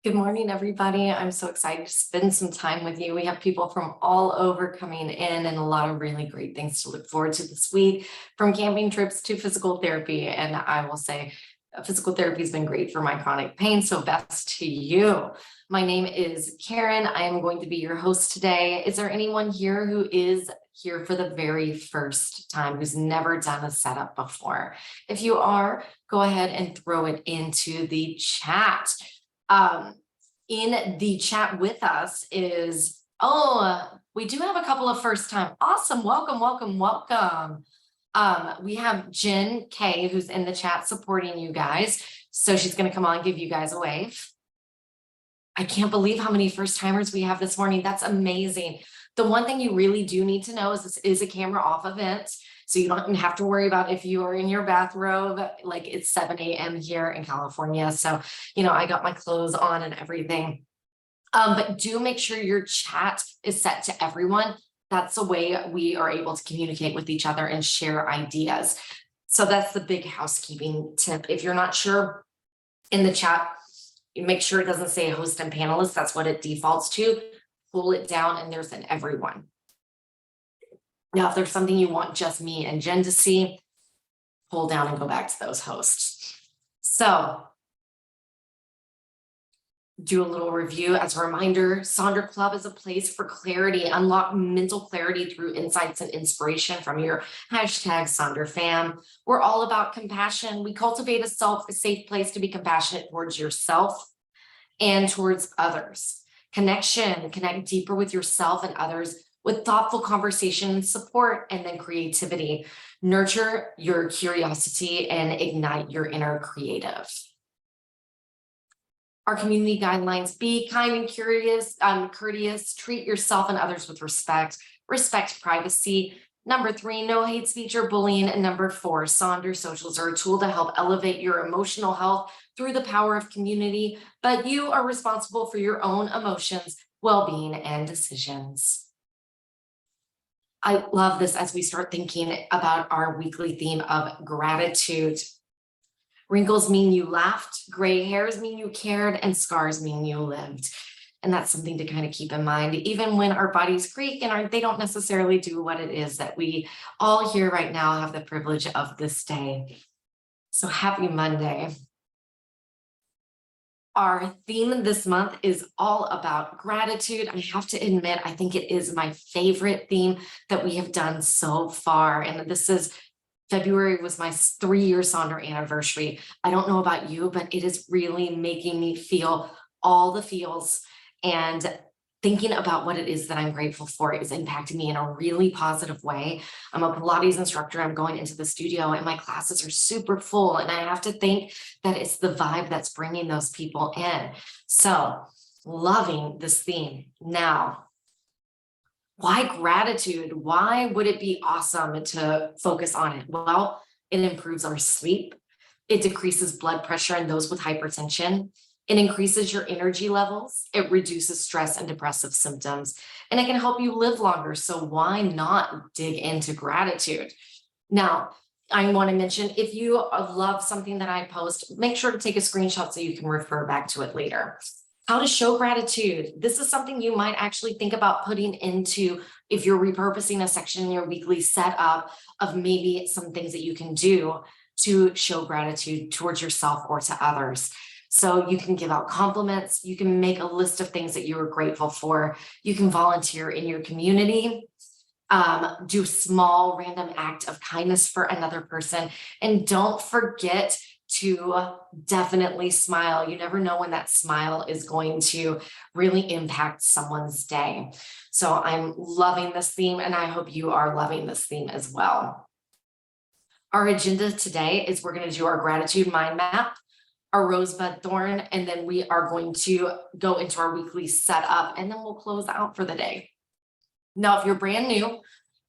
Good morning, everybody. I'm so excited to spend some time with you. We have people from all over coming in and a lot of really great things to look forward to this week, from camping trips to physical therapy. And I will say physical therapy has been great for my chronic pain, so best to you. My name is Karen. I am going to be your host today. Is there anyone here who is here for the very first time, who's never done a setup before? If you are, go ahead and throw it into the chat. In the chat with us is, we do have a couple of first time. Awesome. Welcome, welcome, welcome. We have Jen K, who's in the chat supporting you guys. So she's going to come on, give you guys a wave. I can't believe how many first timers we have this morning. That's amazing. The one thing you really do need to know is this is a camera off event. So you don't have to worry about if you are in your bathrobe, like it's 7 a.m. here in California. So, I got my clothes on and everything. But do make sure your chat is set to everyone. That's the way we are able to communicate with each other and share ideas. So that's the big housekeeping tip. If you're not sure in the chat, you make sure it doesn't say host and panelist. That's what it defaults to. Pull it down and there's an everyone. Now, if there's something you want just me and Jen to see, pull down and go back to those hosts. So do a little review. As a reminder, Sonder Club is a place for clarity. Unlock mental clarity through insights and inspiration from your hashtag #SonderFam. We're all about compassion. We cultivate a safe place to be compassionate towards yourself and towards others. Connect deeper with yourself and others with thoughtful conversation, support, and then creativity. Nurture your curiosity and ignite your inner creative. Our community guidelines: be kind and courteous, treat yourself and others with respect privacy. Number 3, no hate speech or bullying. And number 4, Sonder Socials are a tool to help elevate your emotional health through the power of community, but you are responsible for your own emotions, well-being, and decisions. I love this as we start thinking about our weekly theme of gratitude. Wrinkles mean you laughed, gray hairs mean you cared, and scars mean you lived. And that's something to kind of keep in mind, even when our bodies creak and they don't necessarily do what it is that we all here right now have the privilege of this day. So happy Monday. Our theme this month is all about gratitude. I have to admit, I think it is my favorite theme that we have done so far. And February was my 3-year Sonder anniversary. I don't know about you, but it is really making me feel all the feels, and thinking about what it is that I'm grateful for is impacting me in a really positive way. I'm a Pilates instructor. I'm going into the studio and my classes are super full. And I have to think that it's the vibe that's bringing those people in. So loving this theme. Now, why gratitude? Why would it be awesome to focus on it? Well, it improves our sleep. It decreases blood pressure in those with hypertension. It increases your energy levels. It reduces stress and depressive symptoms, and it can help you live longer. So why not dig into gratitude? Now, I want to mention, if you love something that I post, make sure to take a screenshot so you can refer back to it later. How to show gratitude. This is something you might actually think about putting into, if you're repurposing a section in your weekly setup, of maybe some things that you can do to show gratitude towards yourself or to others. So you can give out compliments. You can make a list of things that you are grateful for. You can volunteer in your community, do small random act of kindness for another person. And don't forget to definitely smile. You never know when that smile is going to really impact someone's day. So I'm loving this theme, and I hope you are loving this theme as well. Our agenda today is we're going to do our gratitude mind map, our rosebud thorn, and then we are going to go into our weekly setup, and then we'll close out for the day. Now, if you're brand new,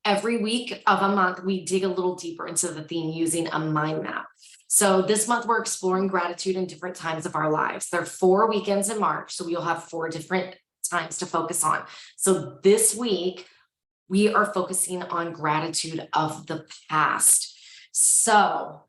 every week of a month, we dig a little deeper into the theme using a mind map. So this month, we're exploring gratitude in different times of our lives. There are 4 weekends in March, so we'll have 4 different times to focus on. So this week, we are focusing on gratitude of the past. So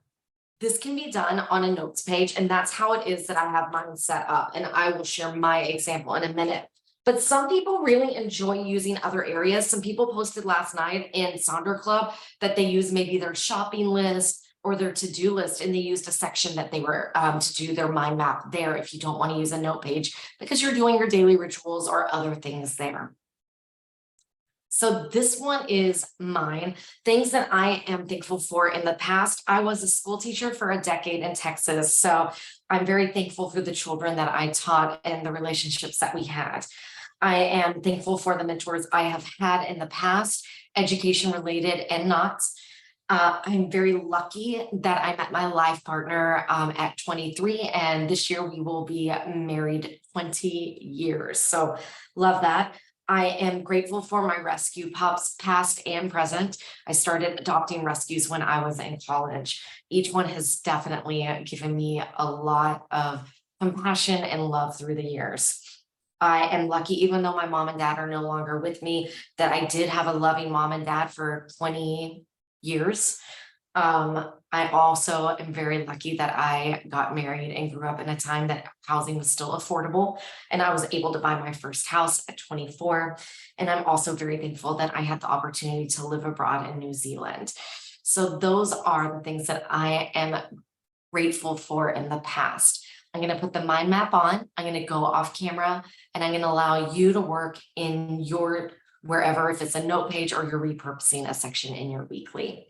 This can be done on a notes page, and that's how it is that I have mine set up. And I will share my example in a minute. But some people really enjoy using other areas. Some people posted last night in Sonder Club that they use maybe their shopping list or their to-do list, and they used a section that they were to do their mind map there if you don't want to use a note page because you're doing your daily rituals or other things there. So this one is mine. Things that I am thankful for in the past. I was a school teacher for a decade in Texas. So I'm very thankful for the children that I taught and the relationships that we had. I am thankful for the mentors I have had in the past, education related and not. I'm very lucky that I met my life partner at 23, and this year we will be married 20 years. So love that. I am grateful for my rescue pups, past and present. I started adopting rescues when I was in college. Each one has definitely given me a lot of compassion and love through the years. I am lucky, even though my mom and dad are no longer with me, that I did have a loving mom and dad for 20 years. I also am very lucky that I got married and grew up in a time that housing was still affordable, and I was able to buy my first house at 24. And I'm also very thankful that I had the opportunity to live abroad in New Zealand. So those are the things that I am grateful for in the past. I'm going to put the mind map on. I'm going to go off camera, and I'm going to allow you to work in your wherever, if it's a note page or you're repurposing a section in your weekly.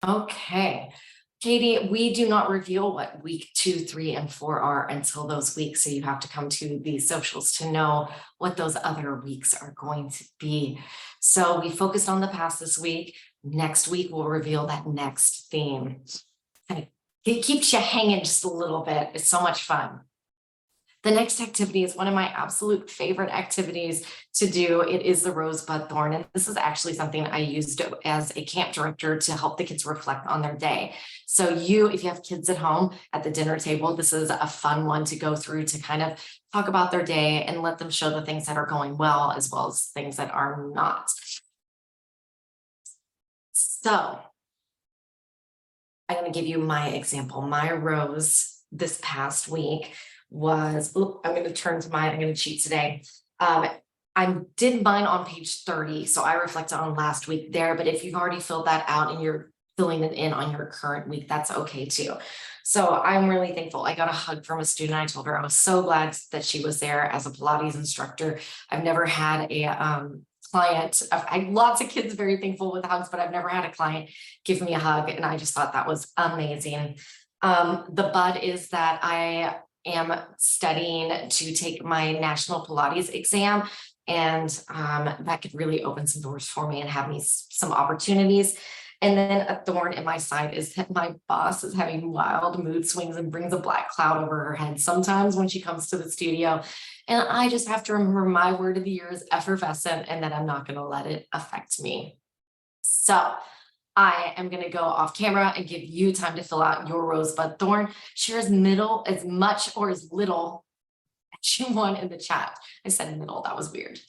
Okay. Katie, we do not reveal what week 2, 3, and 4 are until those weeks. So you have to come to these socials to know what those other weeks are going to be. So we focused on the past this week. Next week, we'll reveal that next theme. Kind of, it keeps you hanging just a little bit. It's so much fun. The next activity is one of my absolute favorite activities to do. It is the rosebud thorn. And this is actually something I used as a camp director to help the kids reflect on their day. So if you have kids at home at the dinner table, this is a fun one to go through to kind of talk about their day and let them show the things that are going well as things that are not. So I'm going to give you my example. My rose this past week was, I'm going to cheat today. I did mine on page 30, so I reflected on last week there, but if you've already filled that out and you're filling it in on your current week, that's okay too. So I'm really thankful. I got a hug from a student. I told her I was so glad that she was there as a Pilates instructor. I've never had a client. I've had lots of kids very thankful with hugs, but I've never had a client give me a hug, and I just thought that was amazing. The bud is that I am studying to take my national Pilates exam, and that could really open some doors for me and have me some opportunities. And then a thorn in my side is that my boss is having wild mood swings and brings a black cloud over her head sometimes when she comes to the studio. And I just have to remember my word of the year is effervescent, and that I'm not going to let it affect me. So I am going to go off camera and give you time to fill out your rosebud thorn. Share as much or as little as you want in the chat. I said middle, that was weird.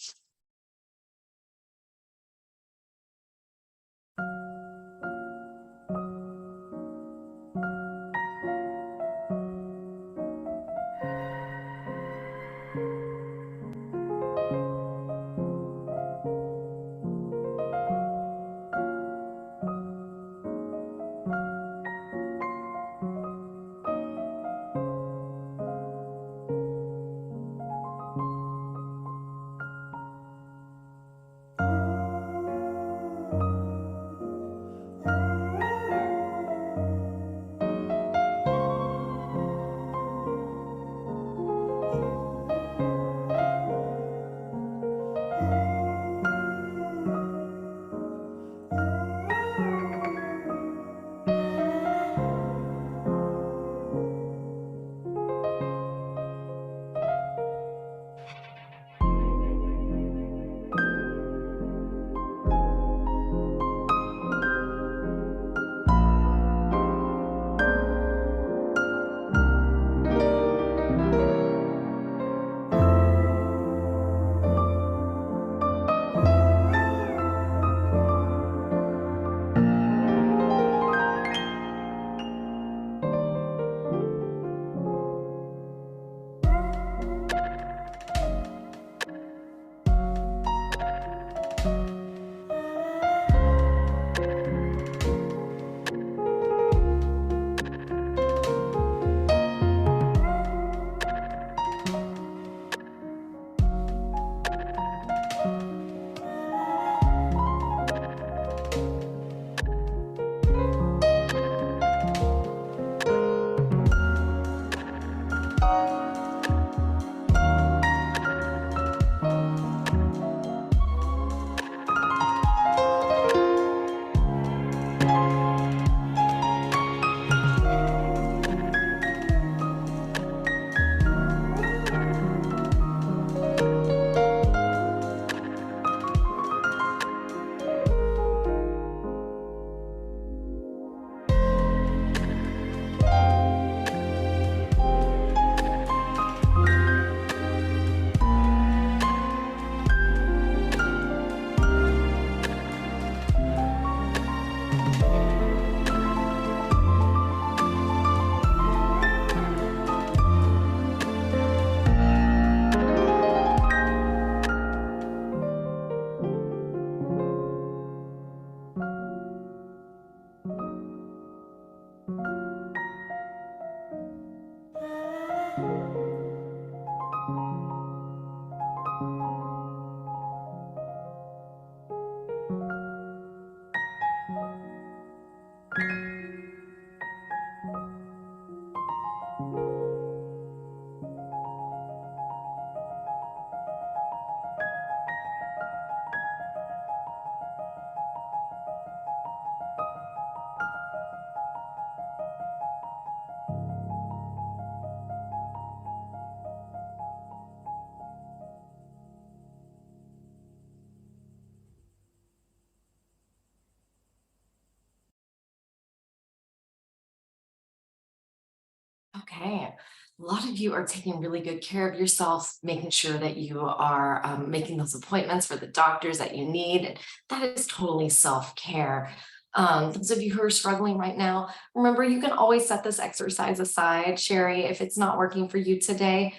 Okay. A lot of you are taking really good care of yourself, making sure that you are making those appointments for the doctors that you need. And that is totally self-care. Those of you who are struggling right now, remember you can always set this exercise aside, Sherry. If it's not working for you today,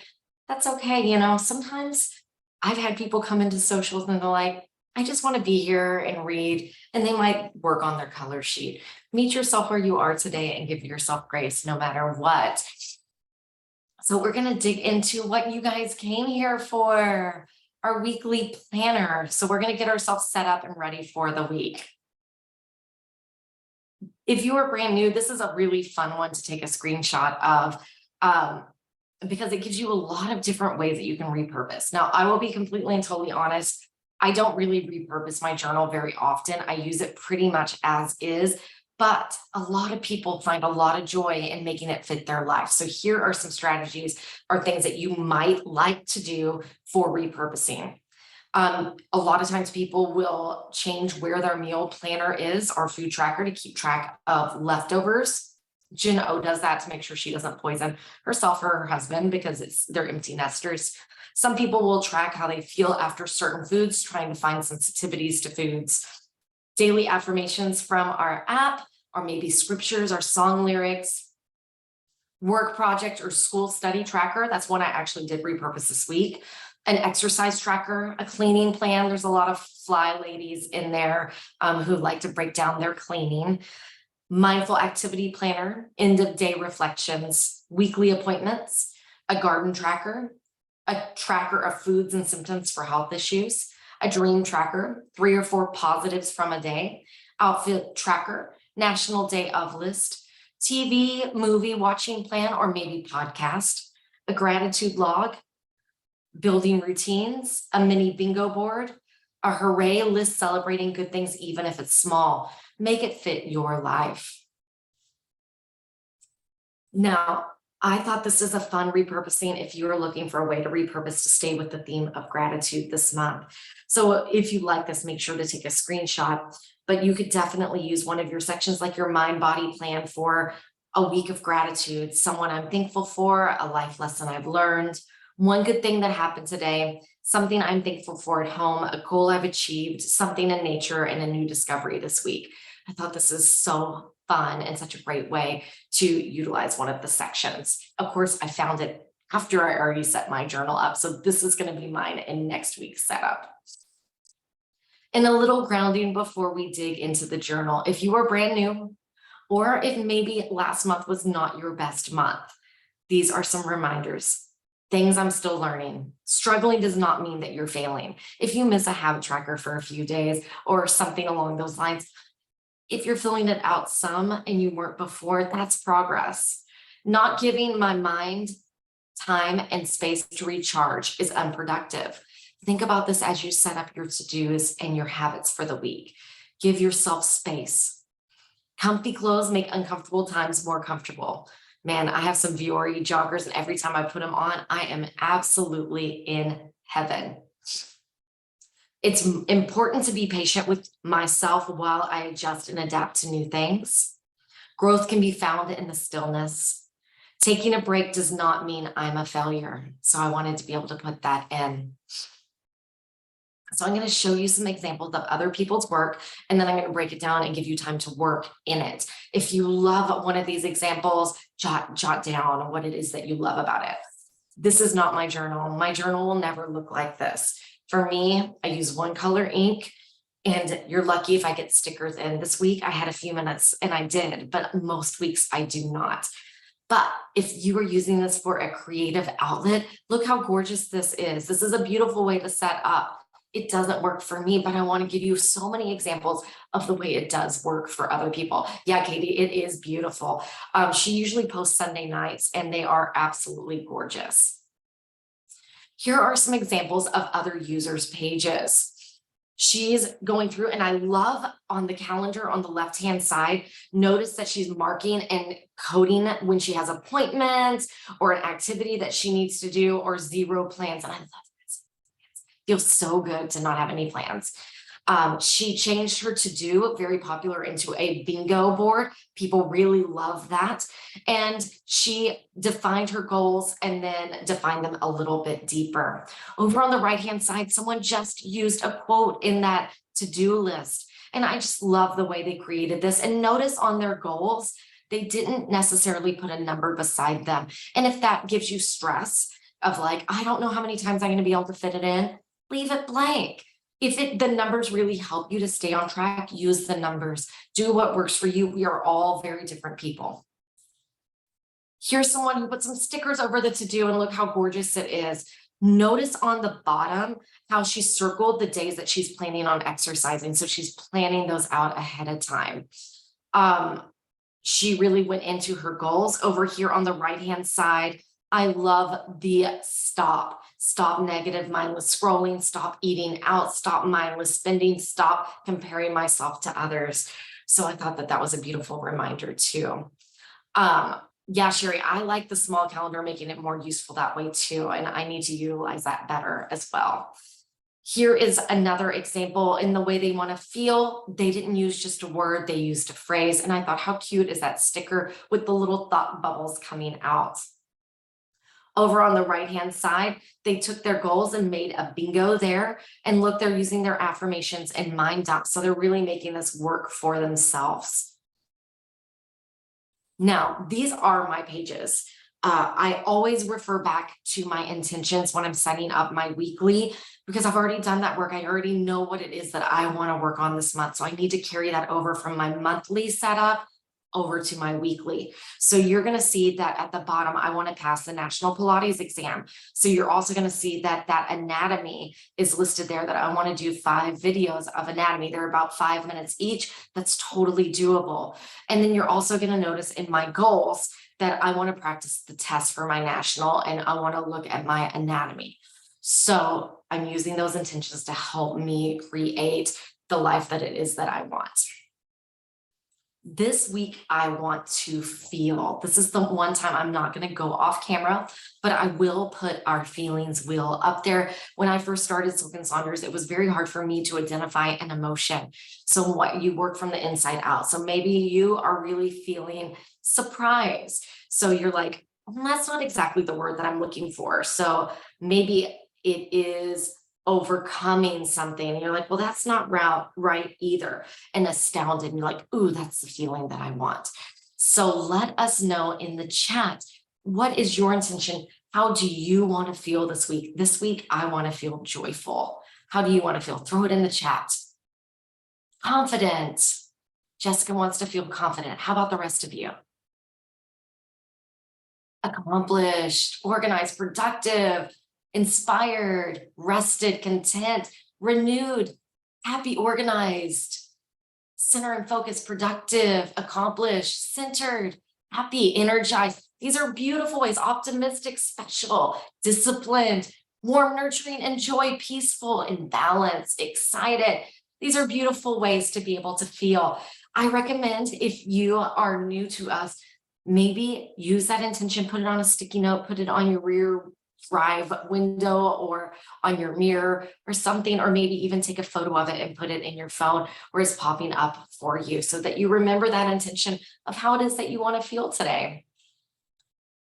that's okay. Sometimes I've had people come into socials and they're like, I just want to be here and read, and they might work on their color sheet. Meet yourself where you are today and give yourself grace no matter what. So we're going to dig into what you guys came here for, our weekly planner. So we're going to get ourselves set up and ready for the week. If you are brand new, this is a really fun one to take a screenshot of because it gives you a lot of different ways that you can repurpose. Now, I will be completely and totally honest. I don't really repurpose my journal very often. I use it pretty much as is, but a lot of people find a lot of joy in making it fit their life. So here are some strategies or things that you might like to do for repurposing. A lot of times people will change where their meal planner is or food tracker to keep track of leftovers. Jen O does that to make sure she doesn't poison herself or her husband because they're empty nesters. Some people will track how they feel after certain foods, trying to find sensitivities to foods. Daily affirmations from our app, or maybe scriptures or song lyrics. Work project or school study tracker. That's one I actually did repurpose this week. An exercise tracker, a cleaning plan. There's a lot of fly ladies in there who like to break down their cleaning. Mindful activity planner, end of day reflections, weekly appointments, a garden tracker, a tracker of foods and symptoms for health issues, a dream tracker, 3 or 4 positives from a day, outfit tracker, national day of list, TV, movie watching plan, or maybe podcast, a gratitude log, building routines, a mini bingo board, a hooray list celebrating good things, even if it's small. Make it fit your life. Now, I thought this is a fun repurposing if you are looking for a way to repurpose to stay with the theme of gratitude this month. So if you like this, make sure to take a screenshot, but you could definitely use one of your sections like your mind body plan for a week of gratitude, someone I'm thankful for, a life lesson I've learned, one good thing that happened today, something I'm thankful for at home, a goal I've achieved, something in nature, and a new discovery this week. I thought this is so fun and such a great way to utilize one of the sections. Of course, I found it after I already set my journal up. So this is going to be mine in next week's setup. And a little grounding before we dig into the journal. If you are brand new, or if maybe last month was not your best month, these are some reminders. Things I'm still learning. Struggling does not mean that you're failing. If you miss a habit tracker for a few days or something along those lines, if you're filling it out some and you weren't before, that's progress. Not giving my mind time and space to recharge is unproductive. Think about this as you set up your to-dos and your habits for the week. Give yourself space. Comfy clothes make uncomfortable times more comfortable. Man, I have some Vuori joggers, and every time I put them on, I am absolutely in heaven. It's important to be patient with myself while I adjust and adapt to new things. Growth can be found in the stillness. Taking a break does not mean I'm a failure. So I wanted to be able to put that in. So I'm going to show you some examples of other people's work, and then I'm going to break it down and give you time to work in it. If you love one of these examples, jot down what it is that you love about it. This is not my journal. My journal will never look like this. For me, I use one color ink, and you're lucky if I get stickers in. This week I had a few minutes and I did, but most weeks I do not. But if you are using this for a creative outlet, look how gorgeous this is. This is a beautiful way to set up. It doesn't work for me, but I want to give you so many examples of the way it does work for other people. Yeah, Katie, it is beautiful. She usually posts Sunday nights, and they are absolutely gorgeous. Here are some examples of other users' pages. She's going through, and I love on the calendar on the left-hand side, notice that she's marking and coding when she has appointments or an activity that she needs to do or 0 plans. And I love this. It feels so good to not have any plans. She changed her to-do, very popular, into a bingo board. People really love that. And she defined her goals and then defined them a little bit deeper. Over on the right-hand side, someone just used a quote in that to-do list. And I just love the way they created this. And notice on their goals, they didn't necessarily put a number beside them. And if that gives you stress of like, I don't know how many times I'm going to be able to fit it in, leave it blank. If the numbers really help you to stay on track, use the numbers. Do what works for you. We are all very different people. Here's someone who put some stickers over the to-do, and look how gorgeous it is. Notice on the bottom how she circled the days that she's planning on exercising. So she's planning those out ahead of time. She really went into her goals. Over here on the right-hand side, I love the stop negative mindless scrolling, stop eating out, stop mindless spending, stop comparing myself to others. So I thought that that was a beautiful reminder too. Yeah, Sherry, I like the small calendar, making it more useful that way too. And I need to utilize that better as well. Here is another example in the way they want to feel. They didn't use just a word, they used a phrase. And I thought, how cute is that sticker with the little thought bubbles coming out? Over on the right-hand side, they took their goals and made a bingo there. And look, they're using their affirmations and mind dump. So they're really making this work for themselves. Now, these are my pages. I always refer back to my intentions when I'm setting up my weekly, because I've already done that work. I already know what it is that I want to work on this month. So I need to carry that over from my monthly setup over to my weekly. So you're going to see that at the bottom, I want to pass the National Pilates exam. So you're also going to see that that anatomy is listed there, that I want to do 5 videos of anatomy. They're about 5 minutes each. That's totally doable. And then you're also going to notice in my goals that I want to practice the test for my national, and I want to look at my anatomy. So I'm using those intentions to help me create the life that it is that I want. This week, I want to feel. This is the one time I'm not going to go off camera, but I will put our feelings wheel up there. When I first started Silk and Saunders, it was very hard for me to identify an emotion. So what you work from the inside out. So maybe you are really feeling surprise. So you're like, that's not exactly the word that I'm looking for. So maybe it is overcoming something, and you're like, well, that's not right either. And astounded, and you're like, ooh, that's the feeling that I want. So let us know in the chat, what is your intention? How do you want to feel this week? This week, I want to feel joyful. How do you want to feel? Throw it in the chat. Confident. Jessica wants to feel confident. How about the rest of you? Accomplished, organized, productive, inspired, rested, content, renewed, happy, organized, center and focused, productive, accomplished, centered, happy, energized. These are beautiful ways. Optimistic, special, disciplined, warm, nurturing, and joy, peaceful, and balanced, excited. These are beautiful ways to be able to feel. I recommend, if you are new to us, maybe use that intention, put it on a sticky note, put it on your rear drive window or on your mirror or something, or maybe even take a photo of it and put it in your phone where it's popping up for you, so that you remember that intention of how it is that you want to feel today.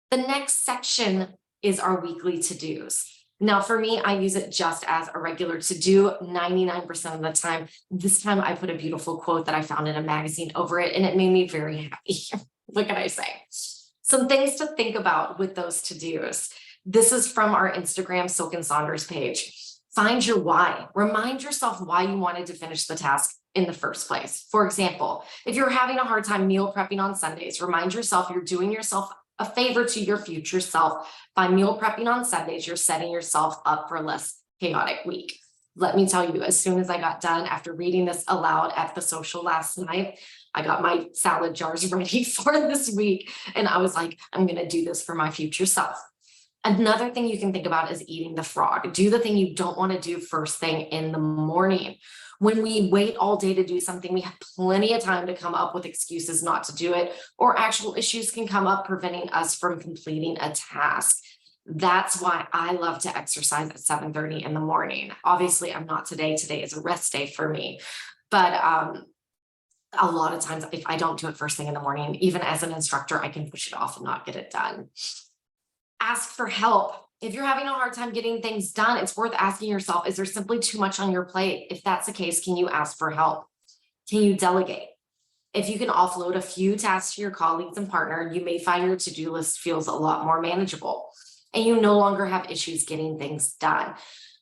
The next section is our weekly to-dos. Now, for me, I use it just as a regular to-do 99% of the time. This time I put a beautiful quote that I found in a magazine over it, and it made me very happy. What can I say? Some things to think about with those to-dos. This is from our Instagram Silk and Saunders page. Find your why. Remind yourself why you wanted to finish the task in the first place. For example, if you're having a hard time meal prepping on Sundays, remind yourself you're doing yourself a favor to your future self. By meal prepping on Sundays, you're setting yourself up for a less chaotic week. Let me tell you, as soon as I got done after reading this aloud at the social last night, I got my salad jars ready for this week. And I was like, I'm going to do this for my future self. Another thing you can think about is eating the frog. Do the thing you don't want to do first thing in the morning. When we wait all day to do something, we have plenty of time to come up with excuses not to do it, or actual issues can come up preventing us from completing a task. That's why I love to exercise at 7:30 in the morning. Obviously, I'm not today. Today is a rest day for me. But a lot of times, if I don't do it first thing in the morning, even as an instructor, I can push it off and not get it done. Ask for help. If you're having a hard time getting things done, it's worth asking yourself, is there simply too much on your plate? If that's the case, can you ask for help? Can you delegate? If you can offload a few tasks to your colleagues and partner, you may find your to-do list feels a lot more manageable and you no longer have issues getting things done.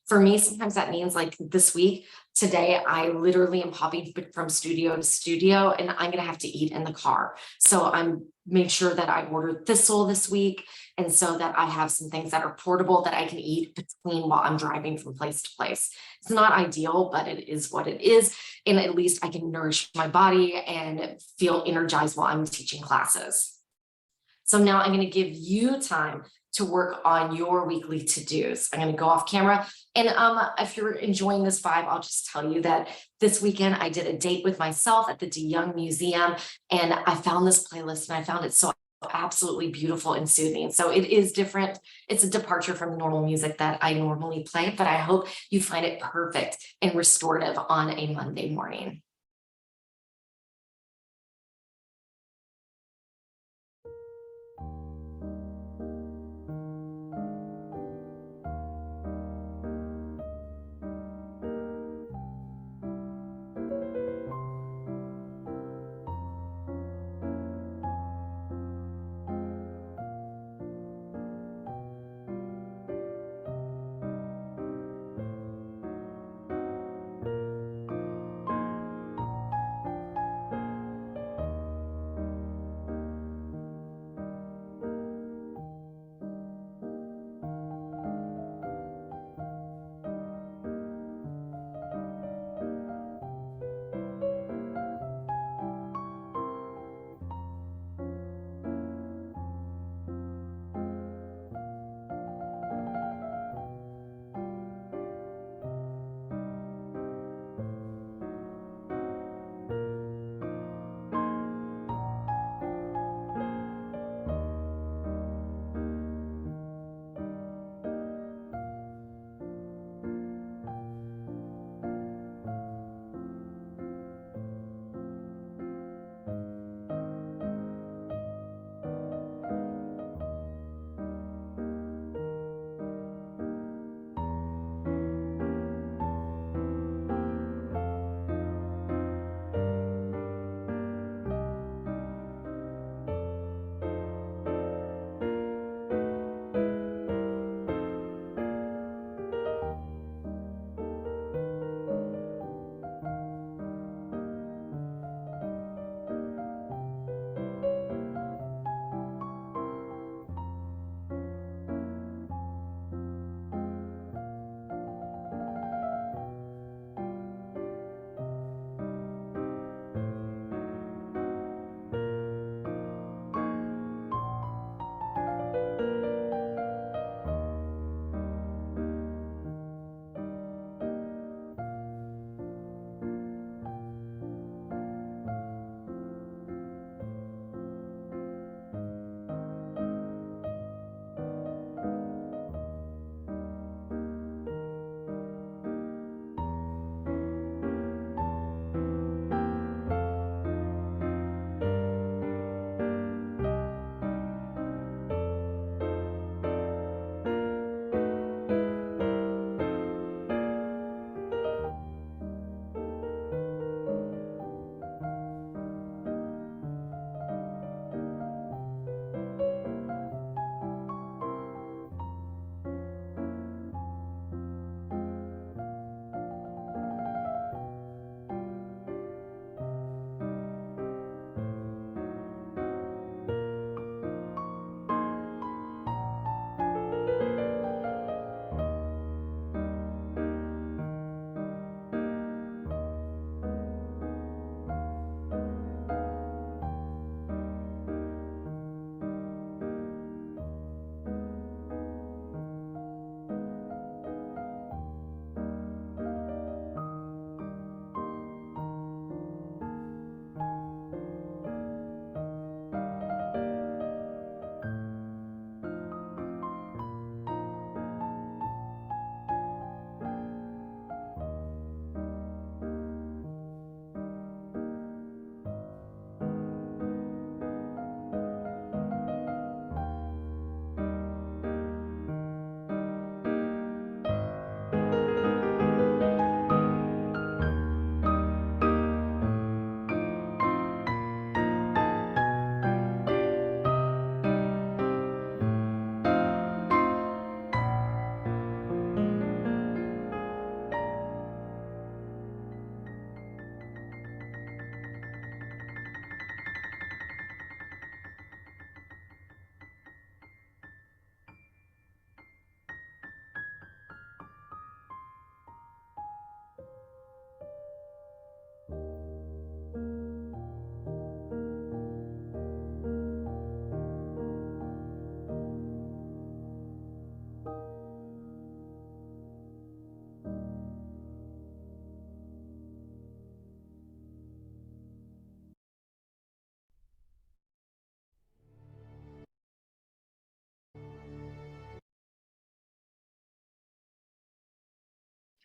For me, sometimes that means like this week, today, I literally am hopping from studio to studio and I'm going to have to eat in the car. So I'm made sure that I ordered thistle this week. And so that I have some things that are portable that I can eat between while I'm driving from place to place. It's not ideal, but it is what it is. And at least I can nourish my body and feel energized while I'm teaching classes. So now I'm going to give you time to work on your weekly to-dos. I'm going to go off camera. And if you're enjoying this vibe, I'll just tell you that this weekend I did a date with myself at the DeYoung Museum, and I found this playlist and I found it so absolutely beautiful and soothing. So it is different. It's a departure from the normal music that I normally play, but I hope you find it perfect and restorative on a Monday morning.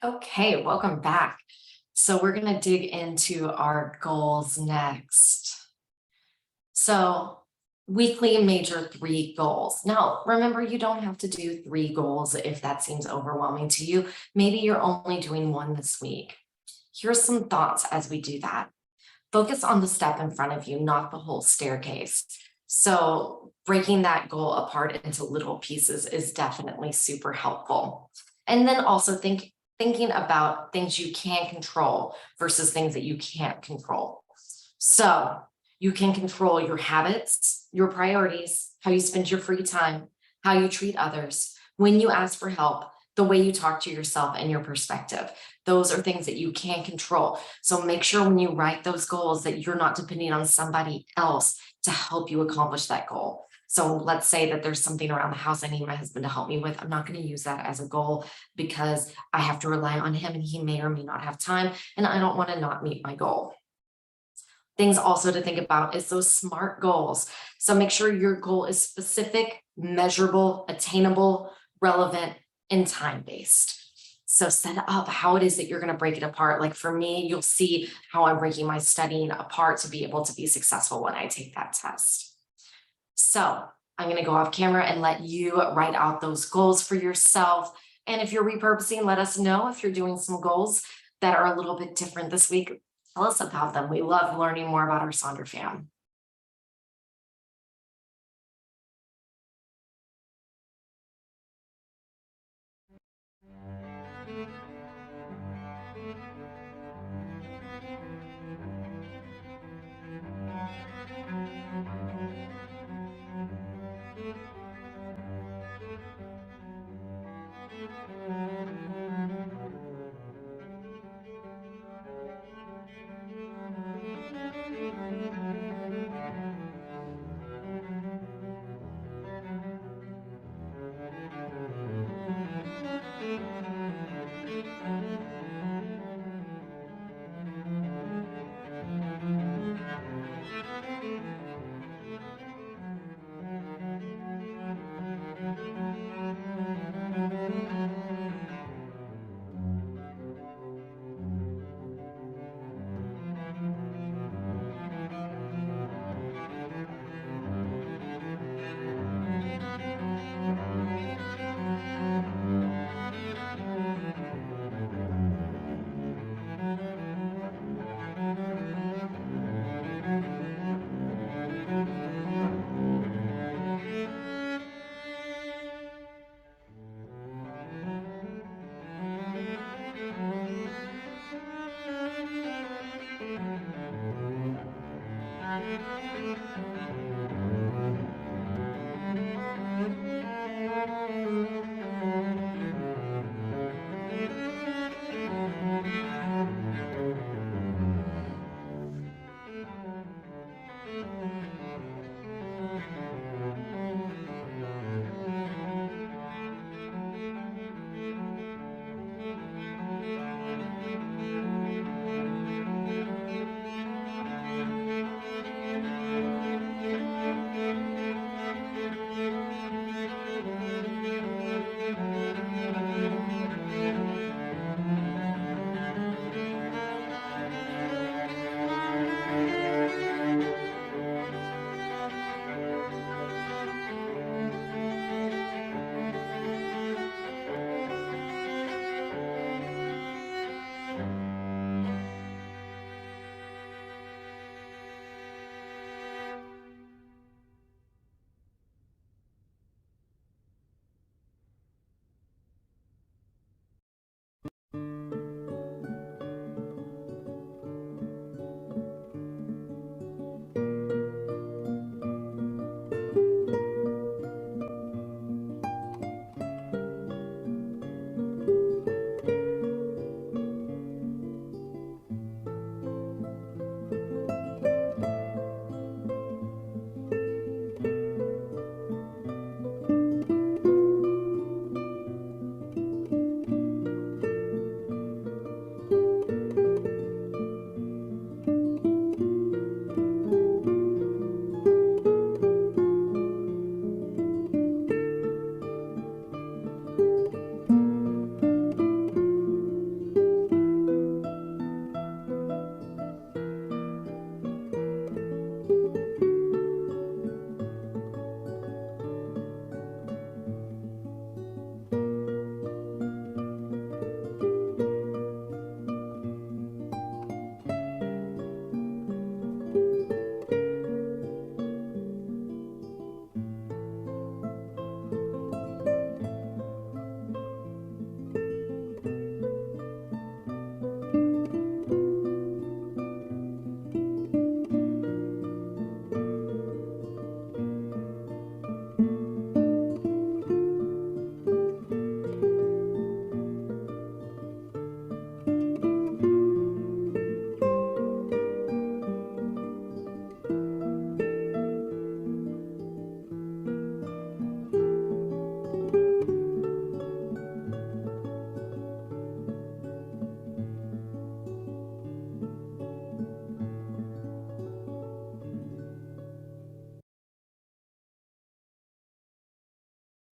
Okay, welcome back. So we're going to dig into our goals next. So weekly major three goals. Now, remember, you don't have to do three goals if that seems overwhelming to you. Maybe you're only doing one this week. Here's some thoughts as we do that. Focus on the step in front of you, not the whole staircase. So breaking that goal apart into little pieces is definitely super helpful. And then also thinking about things you can control versus things that you can't control. So you can control your habits, your priorities, how you spend your free time, how you treat others, when you ask for help, the way you talk to yourself and your perspective. Those are things that you can control. So make sure when you write those goals that you're not depending on somebody else to help you accomplish that goal. So let's say that there's something around the house I need my husband to help me with. I'm not going to use that as a goal because I have to rely on him and he may or may not have time. And I don't want to not meet my goal. Things also to think about is those SMART goals. So make sure your goal is specific, measurable, attainable, relevant, and time-based. So set up how it is that you're going to break it apart. Like for me, you'll see how I'm breaking my studying apart to be able to be successful when I take that test. So I'm going to go off camera and let you write out those goals for yourself. And if you're repurposing, let us know if you're doing some goals that are a little bit different this week. Tell us about them. We love learning more about our Sonder fam.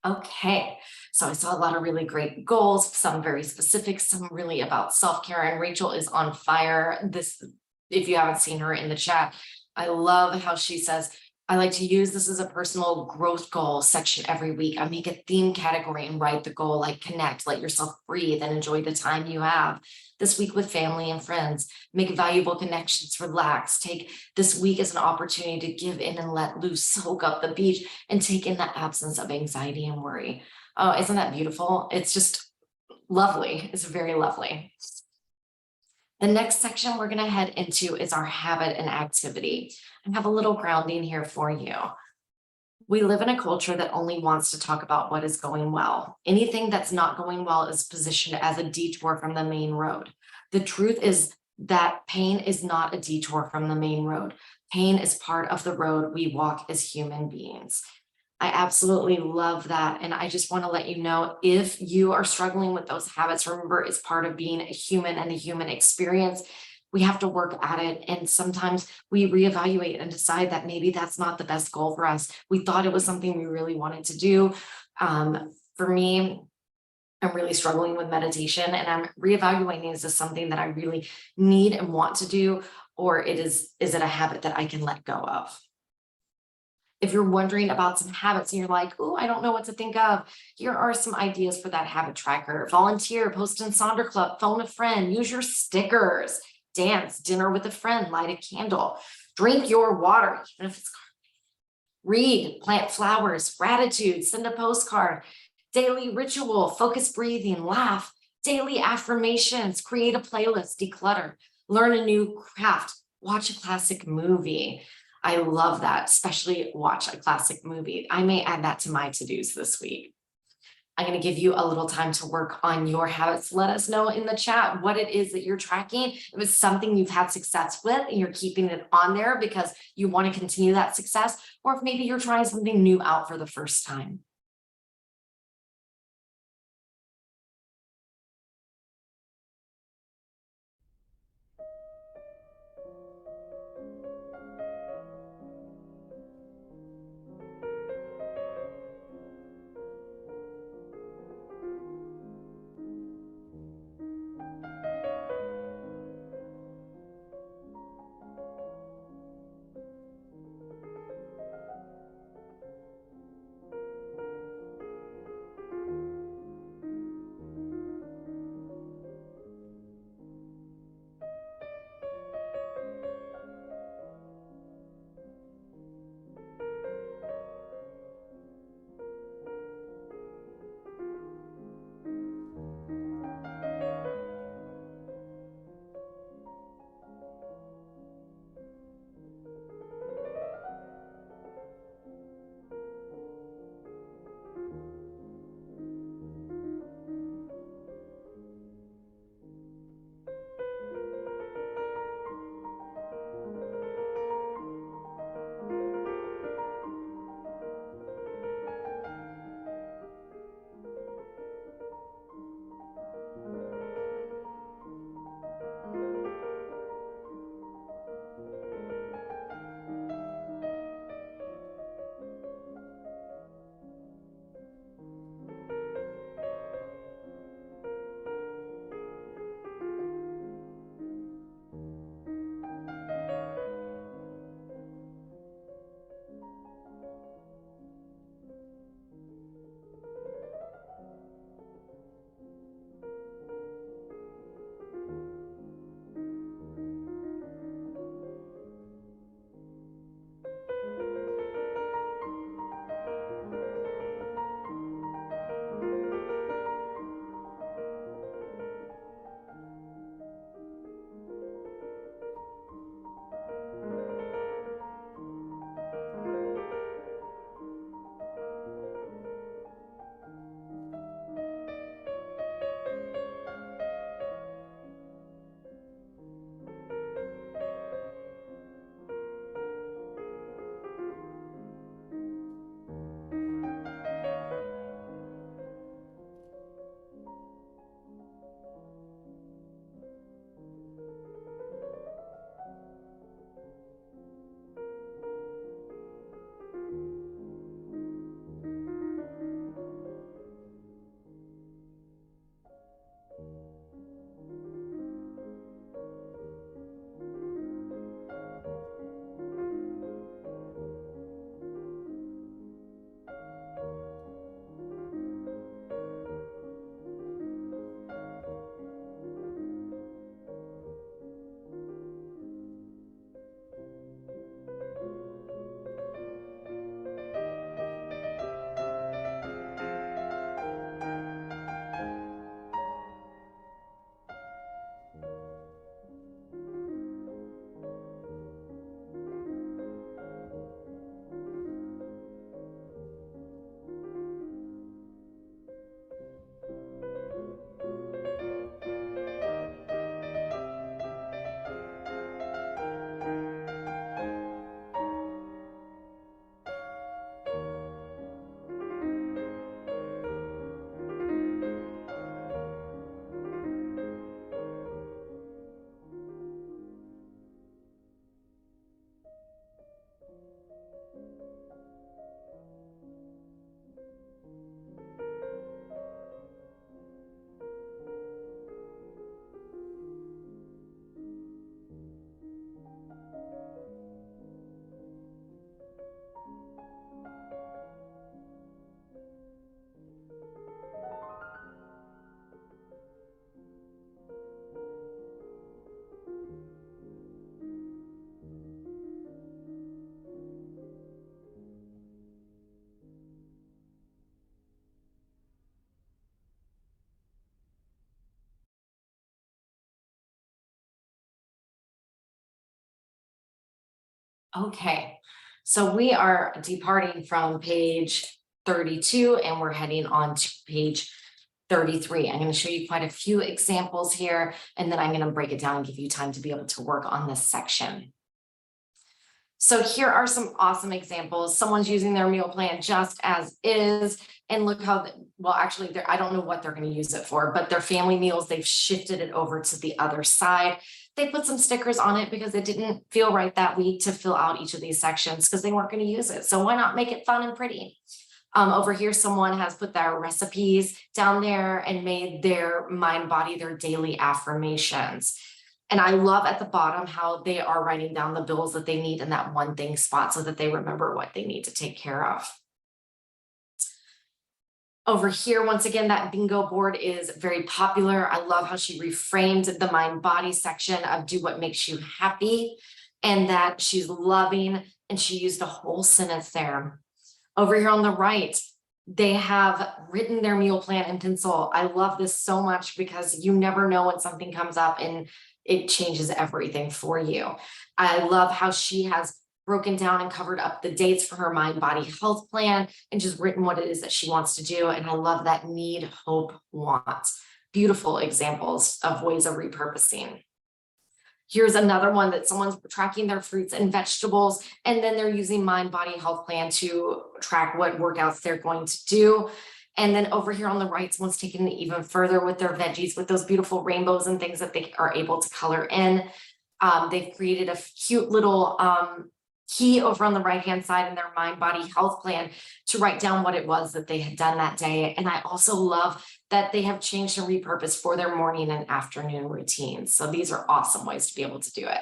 Okay, so I saw a lot of really great goals, some very specific, some really about self-care, and Rachel is on fire. This, if you haven't seen her in the chat, I love how she says, I like to use this as a personal growth goal section every week. I make a theme category and write the goal like connect, let yourself breathe, and enjoy the time you have this week with family and friends. Make valuable connections, relax. Take this week as an opportunity to give in and let loose, soak up the beach, and take in the absence of anxiety and worry. Oh, isn't that beautiful? It's just lovely. It's very lovely. The next section we're going to head into is our habit and activity. I have a little grounding here for you. We live in a culture that only wants to talk about what is going well. Anything that's not going well is positioned as a detour from the main road. The truth is that pain is not a detour from the main road. Pain is part of the road we walk as human beings. I absolutely love that. And I just want to let you know, if you are struggling with those habits, remember it's part of being a human and a human experience. We have to work at it. And sometimes we reevaluate and decide that maybe that's not the best goal for us. We thought it was something we really wanted to do. For me, I'm really struggling with meditation, and I'm reevaluating, is this something that I really need and want to do? Or is it a habit that I can let go of? If you're wondering about some habits and you're like, oh, I don't know what to think of, here are some ideas for that habit tracker. Volunteer, post in Sonder Club, phone a friend, use your stickers, dance, dinner with a friend, light a candle, drink your water, even if it's read, plant flowers, gratitude, send a postcard, daily ritual, focus breathing, laugh, daily affirmations, create a playlist, declutter, learn a new craft, watch a classic movie. I love that, especially watch a classic movie. I may add that to my to-dos this week. I'm going to give you a little time to work on your habits. Let us know in the chat what it is that you're tracking. If it's something you've had success with and you're keeping it on there because you want to continue that success, or if maybe you're trying something new out for the first time. Okay, so we are departing from page 32 and we're heading on to page 33. I'm going to show you quite a few examples here, and then I'm going to break it down and give you time to be able to work on this section. So here are some awesome examples. Someone's using their meal plan just as is, and look how, well, actually, I don't know what they're going to use it for, but their family meals, they've shifted it over to the other side. They put some stickers on it because it didn't feel right that week to fill out each of these sections because they weren't going to use it. So why not make it fun and pretty? Over here, someone has put their recipes down there and made their mind, body, their daily affirmations. And I love at the bottom how they are writing down the bills that they need in that one thing spot so that they remember what they need to take care of. Over here, once again, that bingo board is very popular. I love how she reframed the mind body section of do what makes you happy, and that she's loving, and she used a whole sentence there. Over here on the right, they have written their meal plan in pencil. I love this so much because you never know when something comes up and it changes everything for you. I love how she has broken down and covered up the dates for her mind body health plan and just written what it is that she wants to do. And I love that need, hope, want. Beautiful examples of ways of repurposing. Here's another one that someone's tracking their fruits and vegetables, and then they're using mind body health plan to track what workouts they're going to do. And then over here on the right, someone's taking it even further with their veggies, with those beautiful rainbows and things that they are able to color in. They've created a cute little key over on the right-hand side in their mind body health plan to write down what it was that they had done that day. And I also love that they have changed and repurposed for their morning and afternoon routines. So these are awesome ways to be able to do it.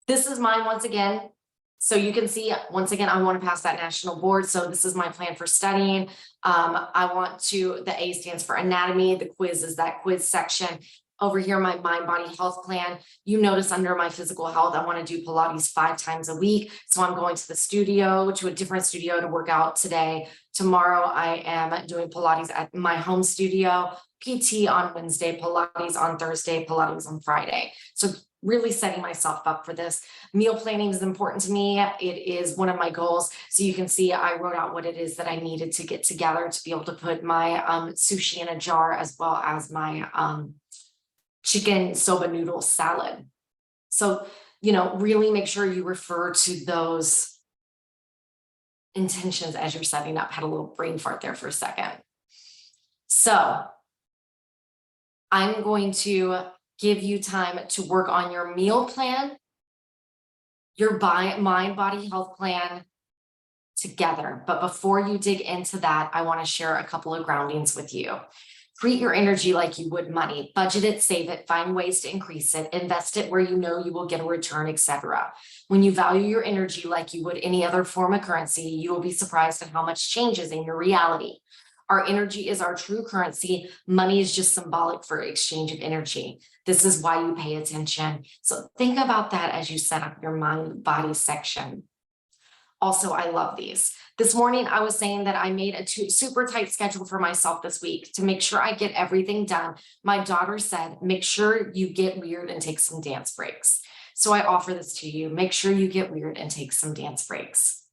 This is mine once again. So you can see, once again, I want to pass that national board. So this is my plan for studying. I want to, the A stands for anatomy. The quiz is that quiz section. Over here, my mind body health plan. You notice under my physical health, I want to do Pilates 5 times a week. So I'm going to the studio, to a different studio to work out today. Tomorrow, I am doing Pilates at my home studio, PT on Wednesday, Pilates on Thursday, Pilates on Friday. So really setting myself up for this. Meal planning is important to me. It is one of my goals. So you can see I wrote out what it is that I needed to get together to be able to put my sushi in a jar, as well as my chicken soba noodle salad. So, you know, really make sure you refer to those intentions as you're setting up. Had a little brain fart there for a second. So I'm going to give you time to work on your meal plan, your mind body health plan together. But before you dig into that, I want to share a couple of groundings with you. Treat your energy like you would money. Budget it, save it, find ways to increase it, invest it where you know you will get a return, etc. When you value your energy like you would any other form of currency, you will be surprised at how much changes in your reality. Our energy is our true currency. Money is just symbolic for exchange of energy. This is why you pay attention. So think about that as you set up your mind body section. Also, I love these. This morning, I was saying that I made a super tight schedule for myself this week to make sure I get everything done. My daughter said, make sure you get weird and take some dance breaks. So I offer this to you. Make sure you get weird and take some dance breaks.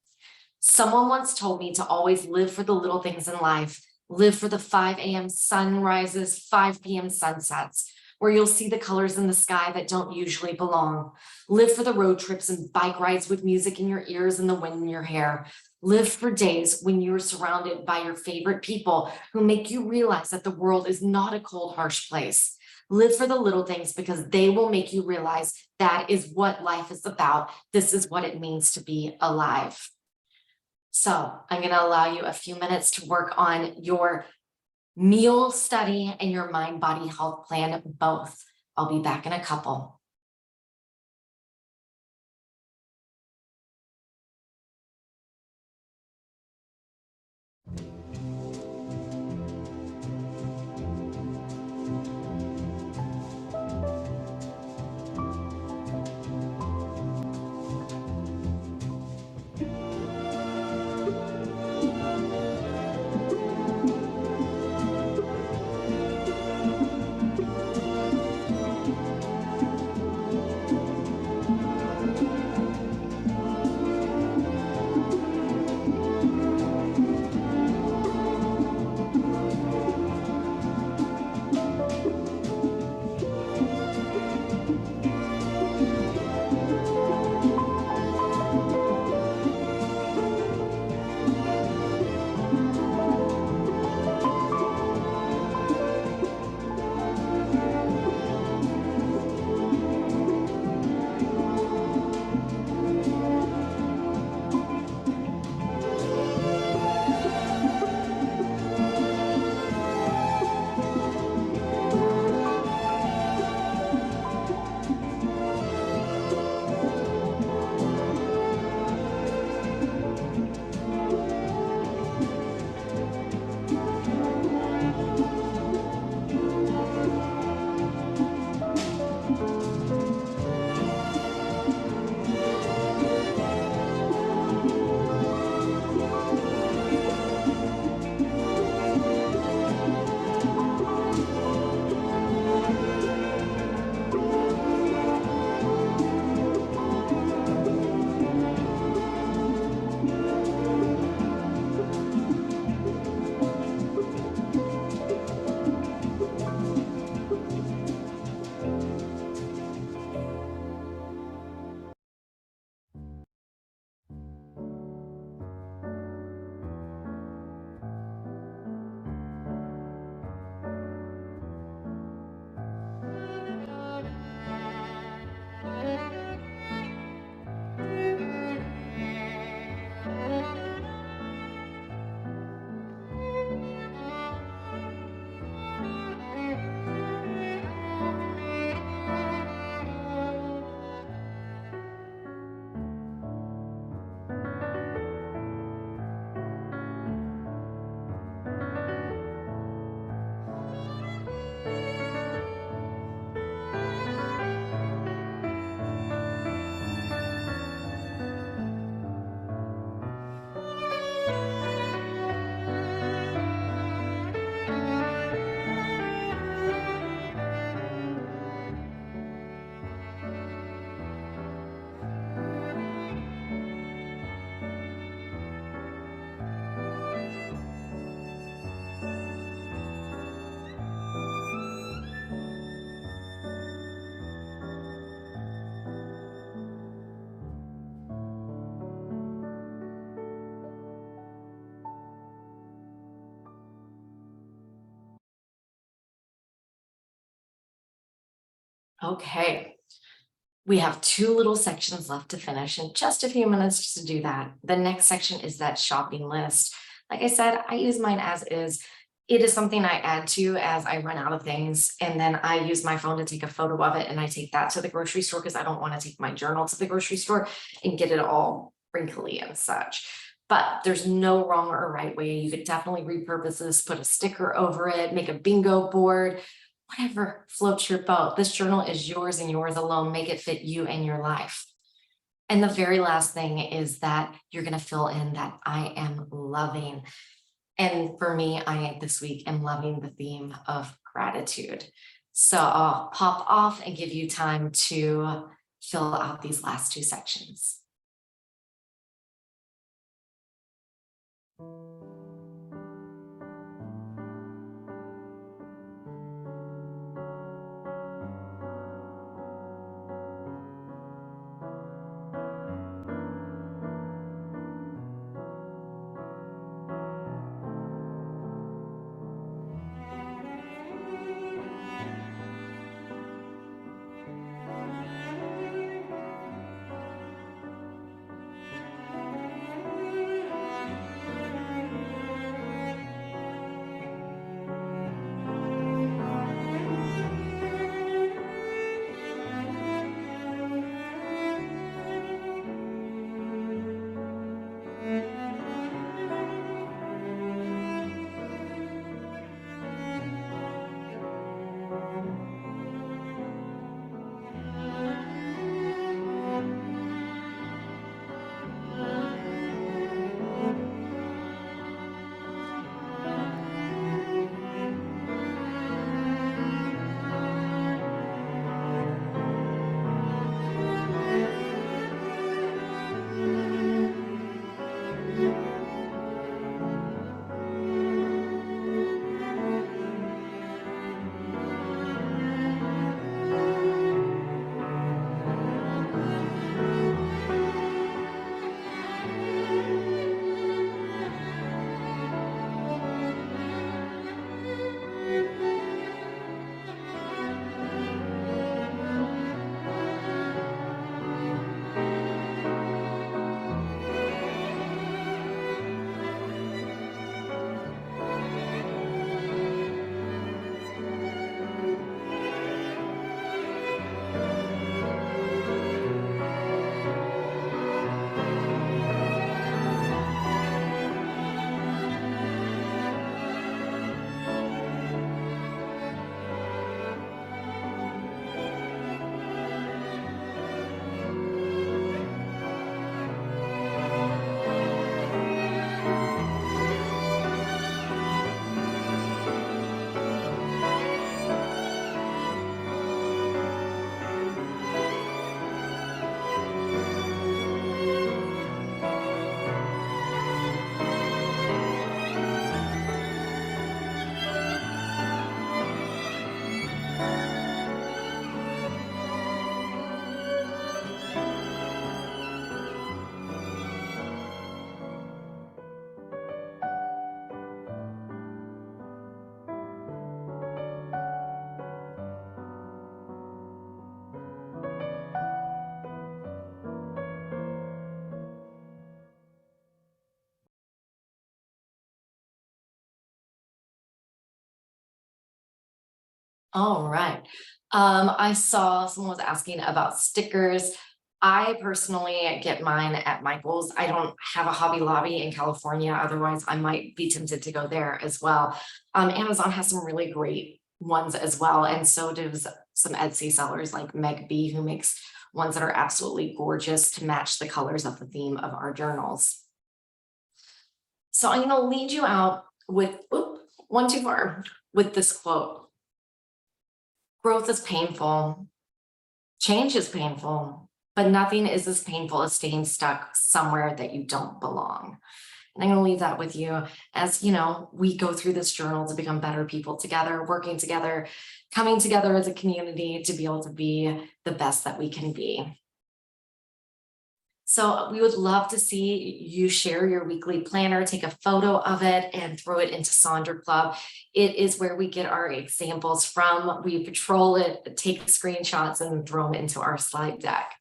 Someone once told me to always live for the little things in life. Live for the 5 a.m. sunrises, 5 p.m. sunsets, where you'll see the colors in the sky that don't usually belong. Live for the road trips and bike rides with music in your ears and the wind in your hair. Live for days when you're surrounded by your favorite people who make you realize that the world is not a cold, harsh place. Live for the little things because they will make you realize that is what life is about. This is what it means to be alive. So I'm going to allow you a few minutes to work on your meal study and your mind body health plan both. I'll be back in a couple. Okay. We have two little sections left to finish and just a few minutes to do that. The next section is that shopping list. Like I said, I use mine as is. It is something I add to as I run out of things. And then I use my phone to take a photo of it and I take that to the grocery store because I don't want to take my journal to the grocery store and get it all wrinkly and such. But there's no wrong or right way. You could definitely repurpose this, put a sticker over it, make a bingo board, whatever floats your boat. This journal is yours and yours alone. Make it fit you and your life. And the very last thing is that you're going to fill in that I am loving. And for me, I this week am loving the theme of gratitude. So I'll pop off and give you time to fill out these last two sections. All right. I saw someone was asking about stickers. I personally get mine at Michael's. I don't have a Hobby Lobby in California. Otherwise, I might be tempted to go there as well. Amazon has some really great ones as well. And so does some Etsy sellers like Meg B, who makes ones that are absolutely gorgeous to match the colors of the theme of our journals. So I'm going to lead you out with, one too far, with this quote. Growth is painful. Change is painful, but nothing is as painful as staying stuck somewhere that you don't belong. And I'm going to leave that with you as, we go through this journal to become better people together, working together, coming together as a community to be able to be the best that we can be. So we would love to see you share your weekly planner, take a photo of it and throw it into Sonder Club. It is where we get our examples from. We patrol it, take screenshots and throw them into our slide deck.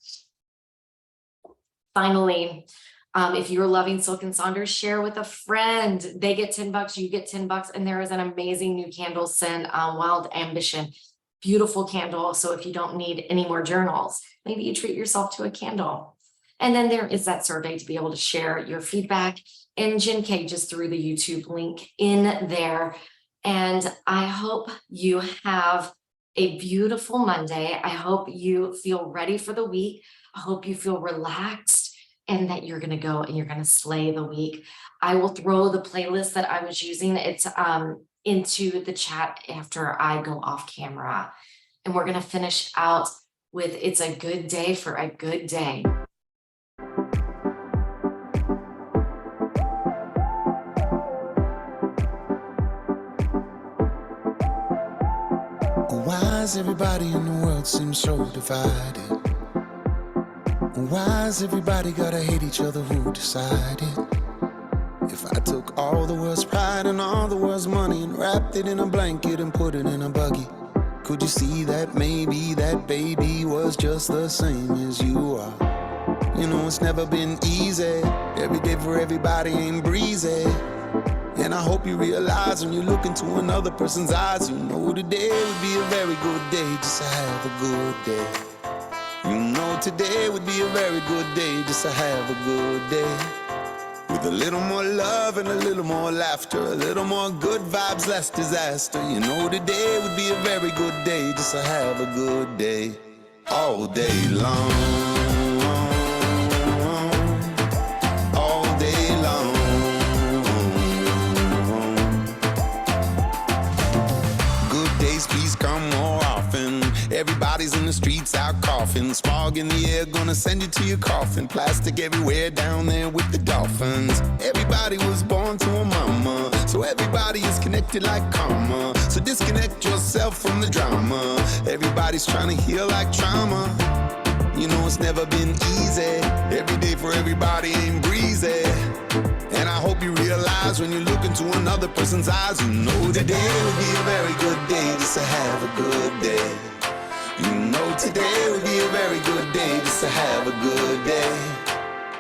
Finally, if you're loving Silk and Saunders, share with a friend. They get $10, you get $10, and there is an amazing new candle scent, Wild Ambition. Beautiful candle. So if you don't need any more journals, maybe you treat yourself to a candle. And then there is that survey to be able to share your feedback. And Jen K just threw the YouTube link in there. And I hope you have a beautiful Monday. I hope you feel ready for the week. I hope you feel relaxed and that you're going to go and you're going to slay the week. I will throw the playlist that I was using. It's into the chat after I go off camera. And we're going to finish out with It's a Good Day for a Good Day. Why does everybody in the world seem so divided? Why has everybody gotta hate each other? Who decided? If I took all the world's pride and all the world's money and wrapped it in a blanket and put it in a buggy, could you see that maybe that baby was just the same as you are? You know it's never been easy. Every day for everybody ain't breezy. And I hope you realize when you look into another person's eyes, you know today would be a very good day just to have a good day. You know today would be a very good day just to have a good day. With a little more love and a little more laughter, a little more good vibes, less disaster. You know today would be a very good day just to have a good day. All day long. All day long. Good days, please come more often. Everybody's in the streets out coughing. Smog in the air, gonna send you to your coffin. Plastic everywhere down there with the dolphins. Everybody was born to a mama, so everybody is connected like karma. So disconnect yourself from the drama. Everybody's trying to heal like trauma. You know it's never been easy. Every day for everybody ain't breezy. And I hope you realize when you look into another person's eyes, you know today will be a very good day just to have a good day. You know today will be a very good day just to have a good day.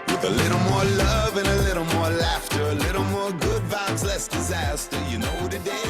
With a little more love and a little more laughter, a little more good vibes, less disaster. You know today